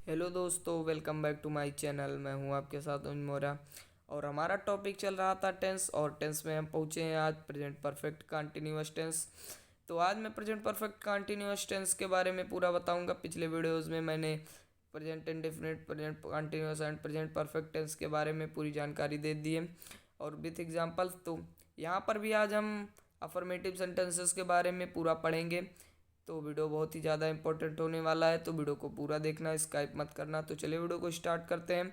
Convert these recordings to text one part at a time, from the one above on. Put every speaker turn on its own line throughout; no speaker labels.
Hello दोस्तों, welcome back to my channel. मैं हूं आपके साथ अनुज मोरा। और हमारा टॉपिक चल रहा था टेंस, और टेंस में हम पहुंचे हैं आज प्रेजेंट परफेक्ट कंटिन्यूअस टेंस। तो आज मैं प्रेजेंट परफेक्ट कंटिन्यूअस टेंस के बारे में पूरा बताऊंगा। पिछले वीडियोस में मैंने present indefinite, present continuous and present perfect tense के बारे में पूरी जानकारी दे दी है और विथ एग्जांपल्स। तो यहाँ पर भी आज हम अफर्मेटिव सेंटेंसेस के बारे में पूरा पढ़ेंगे। तो वीडियो बहुत ही ज़्यादा इंपॉर्टेंट होने वाला है, तो वीडियो को पूरा देखना, स्किप मत करना। तो चलिए वीडियो को स्टार्ट करते हैं।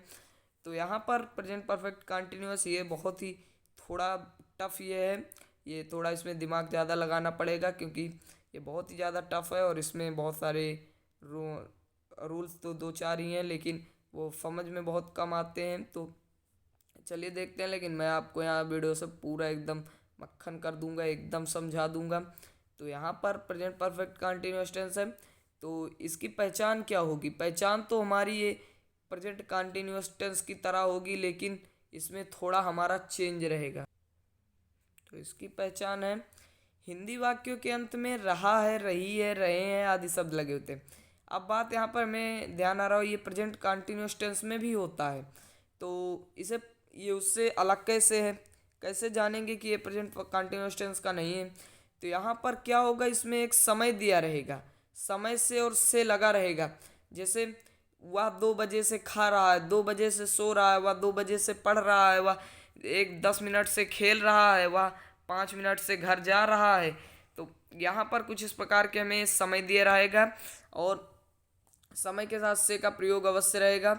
तो यहाँ पर प्रेजेंट परफेक्ट कंटिन्यूअस ये बहुत ही थोड़ा टफ ये है। ये थोड़ा इसमें दिमाग ज़्यादा लगाना पड़ेगा क्योंकि ये बहुत ही ज़्यादा टफ है और इसमें बहुत सारे रूल्स तो दो चार ही हैं, लेकिन वो समझ में बहुत कम आते हैं। तो चलिए देखते हैं, लेकिन मैं आपको यहाँ वीडियो से पूरा एकदम मक्खन कर दूंगा, एकदम समझा दूंगा। तो यहाँ पर प्रेजेंट परफेक्ट कंटिन्यूअस टेंस है। तो इसकी पहचान क्या होगी? पहचान तो हमारी ये प्रेजेंट कंटिन्यूअस टेंस की तरह होगी, लेकिन इसमें थोड़ा हमारा चेंज रहेगा। तो इसकी पहचान है, हिंदी वाक्यों के अंत में रहा है, रही है, रहे हैं आदि शब्द लगे होते हैं। अब बात यहाँ पर मैं ध्यान आ रहा हूँ, ये प्रेजेंट कंटिन्यूअस टेंस में भी होता है। तो इसे ये उससे अलग कैसे है, कैसे जानेंगे कि ये प्रेजेंट कंटिन्यूअस टेंस का नहीं है? तो यहाँ पर क्या होगा, इसमें एक समय दिया रहेगा, समय से और से लगा रहेगा। जैसे वह 2 बजे से खा रहा है, 2 बजे से सो रहा है, वह 2 बजे से पढ़ रहा है, वह 10 मिनट से खेल रहा है, वह 5 मिनट से घर जा रहा है। तो यहाँ पर कुछ इस प्रकार के हमें समय दिया रहेगा और समय के साथ से का प्रयोग अवश्य रहेगा।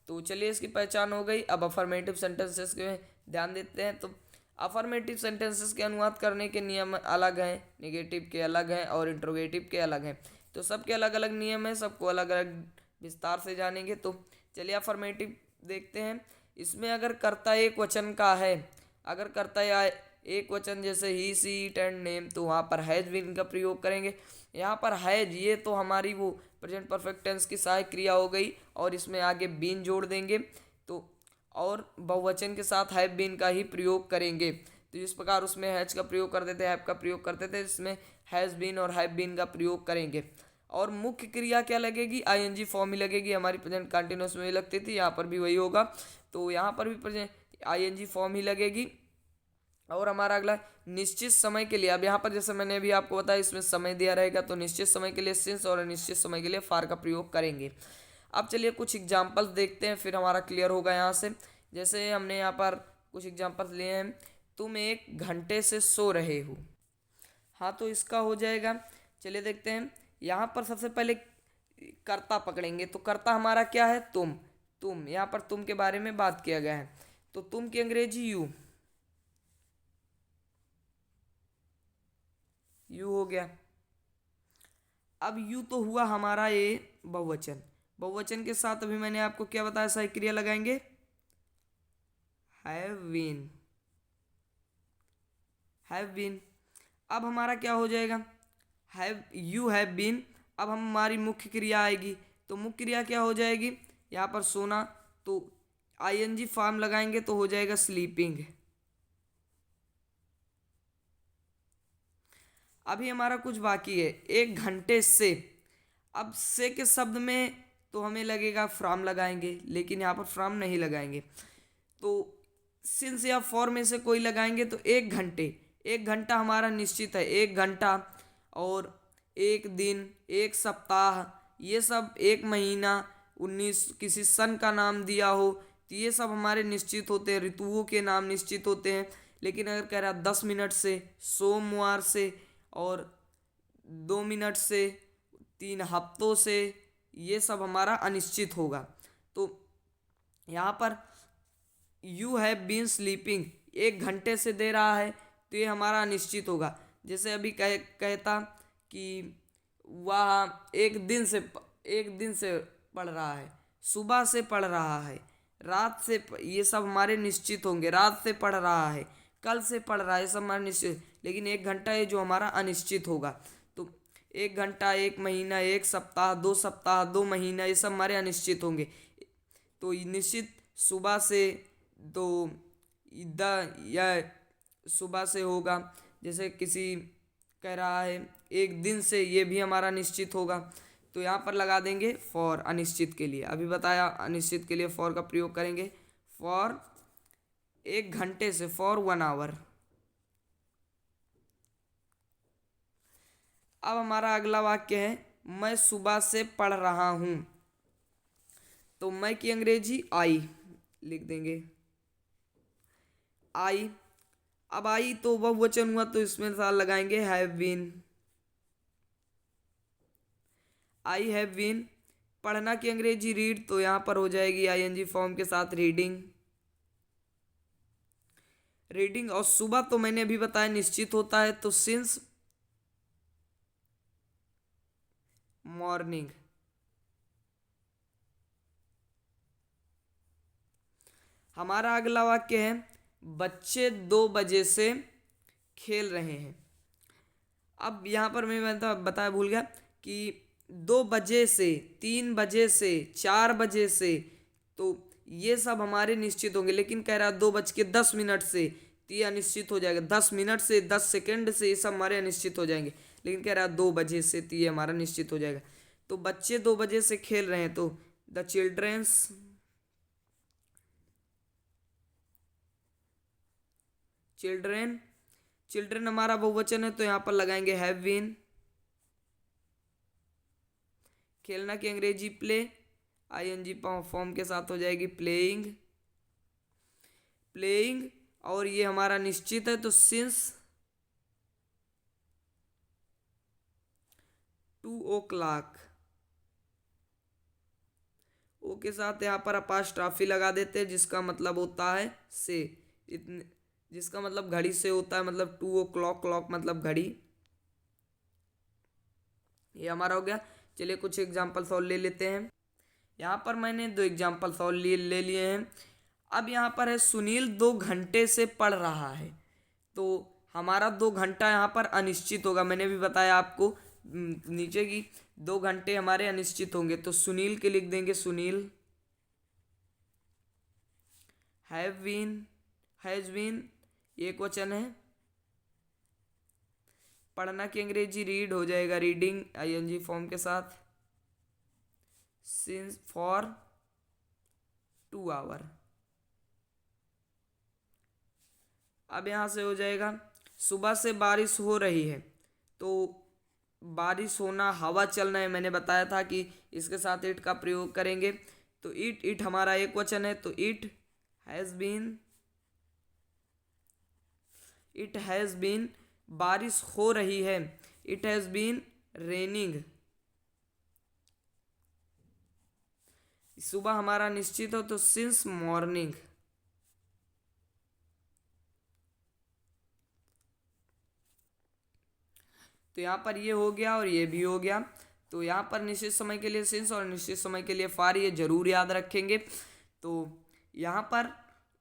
तो चलिए इसकी पहचान हो गई। अब अफर्मेटिव सेंटेंसेस के ध्यान देते हैं। तो अफर्मेटिव सेंटेंसेस के अनुवाद करने के नियम अलग हैं, निगेटिव के अलग हैं और इंट्रोगेटिव के अलग हैं। तो सबके अलग अलग नियम हैं, सबको अलग अलग विस्तार से जानेंगे। तो चलिए अफर्मेटिव देखते हैं। इसमें अगर कर्ता एक वचन का है, अगर कर्ता या एक वचन जैसे ही, सी, इट एंड नेम, तो वहाँ पर हैज बीन का प्रयोग करेंगे। यहाँ पर हैज ये तो हमारी वो प्रेजेंट परफेक्ट टेंस की सहायक क्रिया हो गई और इसमें आगे बीन जोड़ देंगे। तो और बहुवचन के साथ हैव बीन का ही प्रयोग करेंगे। तो इस प्रकार उसमें हैज का प्रयोग करते थे, हैव का प्रयोग करते थे, इसमें हैज बीन और हैव बीन का प्रयोग करेंगे। और मुख्य क्रिया क्या लगेगी? आईएनजी फॉर्म ही लगेगी। हमारी प्रेजेंट कंटिन्यूअस में लगती थी, यहाँ पर भी वही होगा। तो यहाँ पर भी प्रेजेंट आईएनजी फॉर्म ही लगेगी। और हमारा अगला निश्चित समय के लिए, अब यहाँ पर जैसे मैंने अभी आपको बताया इसमें समय दिया रहेगा, तो निश्चित समय के लिए सिंस और अनिश्चित समय के लिए फार का प्रयोग करेंगे। अब चलिए कुछ एग्जाम्पल्स देखते हैं, फिर हमारा क्लियर होगा यहाँ से। जैसे हमने यहाँ पर कुछ एग्जाम्पल्स लिए हैं। तुम 1 घंटे से सो रहे हो। हाँ, तो इसका हो जाएगा। चलिए देखते हैं। यहाँ पर सबसे पहले कर्ता पकड़ेंगे। तो कर्ता हमारा क्या है? तुम। तुम यहाँ पर तुम के बारे में बात किया गया है। तो तुम की अंग्रेजी यू, यू हो गया। अब यू तो हुआ हमारा ये बहुवचन। बहुवचन के साथ अभी मैंने आपको क्या बताया, सही क्रिया लगाएंगे, हैव बीन, हैव बीन। अब हमारा क्या हो जाएगा? Have, you have been. अब हमारी मुख्य क्रिया आएगी। तो मुख्य क्रिया क्या हो जाएगी? यहाँ पर सोना, तो आईएनजी फॉर्म लगाएंगे तो हो जाएगा स्लीपिंग। अभी हमारा कुछ बाकी है, 1 घंटे से। अब से के शब्द में तो हमें लगेगा फ्रॉम लगाएंगे, लेकिन यहाँ पर फ्रॉम नहीं लगाएंगे। तो सिंस या फॉर में से कोई लगाएंगे। तो 1 घंटे, 1 घंटा हमारा निश्चित है, 1 घंटा। और 1 दिन, 1 सप्ताह, ये सब 1 महीना, 19 किसी सन का नाम दिया हो, तो ये सब हमारे निश्चित होते हैं, ऋतुओं के नाम निश्चित होते हैं। लेकिन अगर कह रहा 10 मिनट से, सोमवार से, और 2 मिनट से, 3 हफ्तों से, ये सब हमारा अनिश्चित होगा। तो यहाँ पर यू हैव बीन स्लीपिंग 1 घंटे से दे रहा है, तो ये हमारा अनिश्चित होगा। जैसे अभी कहता कि वह 1 दिन से पढ़ रहा है, सुबह से पढ़ रहा है, रात से ये सब हमारे निश्चित होंगे। रात से पढ़ रहा है, कल से पढ़ रहा है, ये सब हमारे निश्चित। लेकिन 1 घंटा है जो हमारा अनिश्चित होगा। तो 1 घंटा, 1 महीना, 1 सप्ताह, 2 सप्ताह, 2 महीना, ये सब हमारे अनिश्चित होंगे। तो निश्चित सुबह से, तो या सुबह से होगा। जैसे किसी कह रहा है 1 दिन से, ये भी हमारा निश्चित होगा। तो यहाँ पर लगा देंगे फॉर, अनिश्चित के लिए। अभी बताया अनिश्चित के लिए फॉर का प्रयोग करेंगे। फॉर 1 घंटे से, फॉर 1 आवर। अब हमारा अगला वाक्य है मैं सुबह से पढ़ रहा हूं। तो मैं की अंग्रेजी आई लिख देंगे, आई। अब आई तो बहुवचन हुआ तो इसमें साथ लगाएंगे have been, I have been. पढ़ना की अंग्रेजी रीड, तो यहां पर हो जाएगी आईएनजी फॉर्म के साथ रीडिंग, रीडिंग। और सुबह तो मैंने अभी बताया निश्चित होता है, तो सिंस मॉर्निंग। हमारा अगला वाक्य है बच्चे 2 बजे से खेल रहे हैं। अब यहाँ पर मैं बताया भूल गया कि 2 बजे से, 3 बजे से, 4 बजे से, तो ये सब हमारे निश्चित होंगे। लेकिन कह रहा है 2:10 से, तो ये अनिश्चित हो जाएगा। 10 मिनट से, 10 सेकंड से, ये सब हमारे अनिश्चित हो जाएंगे। लेकिन कह रहा है 2 बजे से, तो ये हमारा निश्चित हो जाएगा। तो बच्चे 2 बजे से खेल रहे हैं, तो द चिल्ड्रेंस, चिल्ड्रेन, चिल्ड्रेन हमारा बहुवचन है तो यहाँ पर लगाएंगे हैव बीन। खेलना की अंग्रेजी प्ले, आईएनजी फॉर्म के साथ हो जाएगी प्लेइंग, प्लेइंग। और ये हमारा निश्चित है तो सिंस 2 o'clock, ओ के साथ यहाँ पर अपास्ट्राफी लगा देते हैं, जिसका मतलब होता है से, इतने, जिसका मतलब घड़ी से होता है, मतलब 2 o'clock, क्लॉक मतलब घड़ी। ये हमारा हो गया। चलिए कुछ एग्जाम्पल सॉल्व ले लेते हैं। यहाँ पर मैंने 2 एग्जाम्पल सॉल्व ले लिए हैं। अब यहाँ पर है सुनील 2 घंटे से पढ़ रहा है। तो हमारा 2 घंटा यहाँ पर अनिश्चित होगा। मैंने भी बताया आपको नीचे की 2 घंटे हमारे अनिश्चित होंगे। तो सुनील के लिख देंगे Sunil, have been, has been एक वचन है। पढ़ना की अंग्रेजी रीड हो जाएगा रीडिंग, आईएनजी फॉर्म के साथ, सिंस फॉर 2 आवर। अब यहां से हो जाएगा सुबह से बारिश हो रही है। तो बारिश होना, हवा चलना है, मैंने बताया था कि इसके साथ इट का प्रयोग करेंगे। तो इट, इट हमारा एक वचन है तो it has been, it has been. बारिश हो रही है, इट हैज बीन रेनिंग। सुबह हमारा निश्चित हो तो सिंस मॉर्निंग। तो यहाँ पर ये हो गया और ये भी हो गया। तो यहाँ पर निश्चित समय के लिए सिंस और निश्चित समय के लिए फॉर, ये जरूर याद रखेंगे। तो यहाँ पर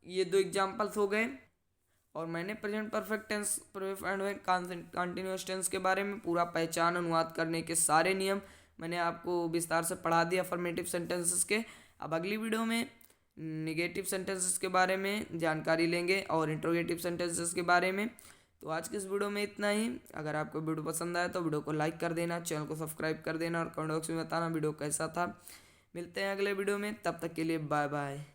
ये 2 एग्जाम्पल्स हो गए। और मैंने present perfect tense, continuous tense के बारे में पूरा पहचान, अनुवाद करने के सारे नियम मैंने आपको विस्तार से पढ़ा दिया अफर्मेटिव सेंटेंसेस के। अब अगली वीडियो में निगेटिव सेंटेंसेस के बारे में जानकारी लेंगे और इंट्रोगेटिव सेंटेंसेस के बारे में। तो आज के इस वीडियो में इतना ही। अगर आपको वीडियो पसंद आया तो वीडियो को लाइक कर देना, चैनल को सब्सक्राइब कर देना और कमेंट बॉक्स में बताना वीडियो कैसा था। मिलते हैं अगले वीडियो में, तब तक के लिए बाय बाय।